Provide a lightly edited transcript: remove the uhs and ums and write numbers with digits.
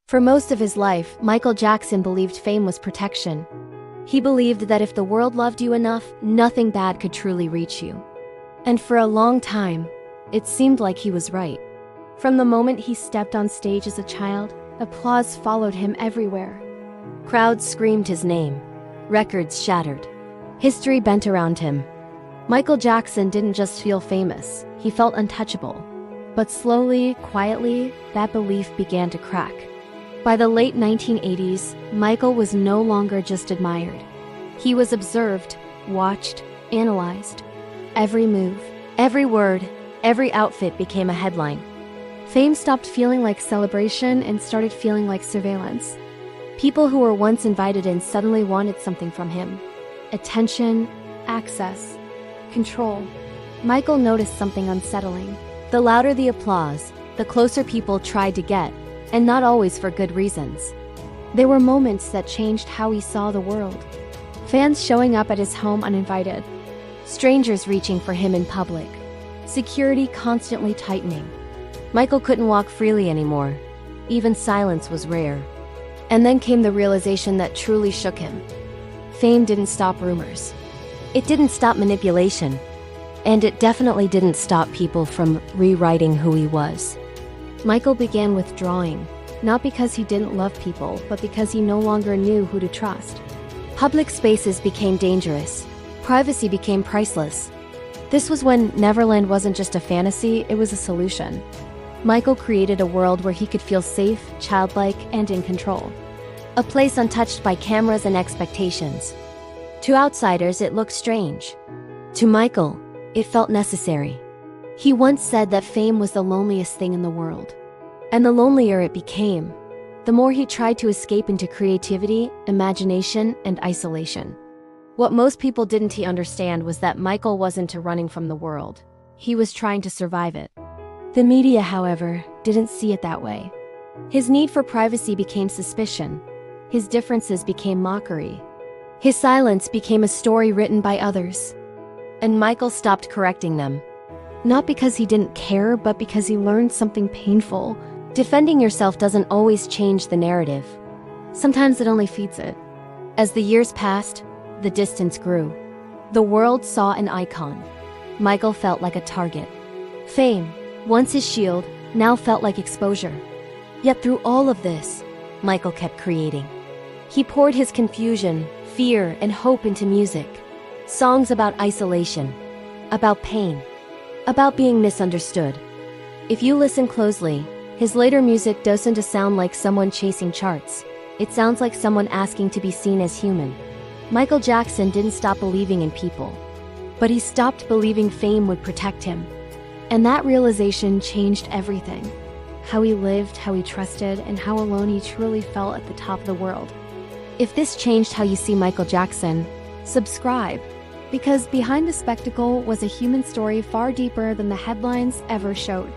For most of his life, Michael Jackson believed fame was protection. He believed that if the world loved you enough, nothing bad could truly reach you. And for a long time, it seemed like he was right. From the moment he stepped on stage as a child, applause followed him everywhere. Crowds screamed his name. Records shattered. History bent around him. Michael Jackson didn't just feel famous, he felt untouchable. But slowly, quietly, that belief began to crack. By the late 1980s, Michael was no longer just admired. He was observed, watched, analyzed. Every move, every word, every outfit became a headline. Fame stopped feeling like celebration and started feeling like surveillance. People who were once invited in suddenly wanted something from him. Attention, access, control. Michael noticed something unsettling. The louder the applause, the closer people tried to get, and not always for good reasons. There were moments that changed how he saw the world. Fans showing up at his home uninvited. Strangers reaching for him in public. Security constantly tightening. Michael couldn't walk freely anymore. Even silence was rare. And then came the realization that truly shook him. Fame didn't stop rumors. It didn't stop manipulation. And it definitely didn't stop people from rewriting who he was. Michael began withdrawing, not because he didn't love people, but because he no longer knew who to trust. Public spaces became dangerous. Privacy became priceless. This was when Neverland wasn't just a fantasy, it was a solution. Michael created a world where he could feel safe, childlike, and in control. A place untouched by cameras and expectations. To outsiders, it looked strange. To Michael, it felt necessary. He once said that fame was the loneliest thing in the world. And the lonelier it became, the more he tried to escape into creativity, imagination, and isolation. What most people didn't understand was that Michael wasn't running from the world. He was trying to survive it. The media, however, didn't see it that way. His need for privacy became suspicion. His differences became mockery. His silence became a story written by others. And Michael stopped correcting them. Not because he didn't care, but because he learned something painful. Defending yourself doesn't always change the narrative. Sometimes it only feeds it. As the years passed, the distance grew. The world saw an icon. Michael felt like a target. Fame, once his shield, now felt like exposure. Yet through all of this, Michael kept creating. He poured his confusion, fear, and hope into music. Songs about isolation, about pain, about being misunderstood. If you listen closely, his later music doesn't sound like someone chasing charts. It sounds like someone asking to be seen as human. Michael Jackson didn't stop believing in people, but he stopped believing fame would protect him. And that realization changed everything. How he lived, how he trusted, and how alone he truly felt at the top of the world. If this changed how you see Michael Jackson, subscribe, because behind the spectacle was a human story far deeper than the headlines ever showed.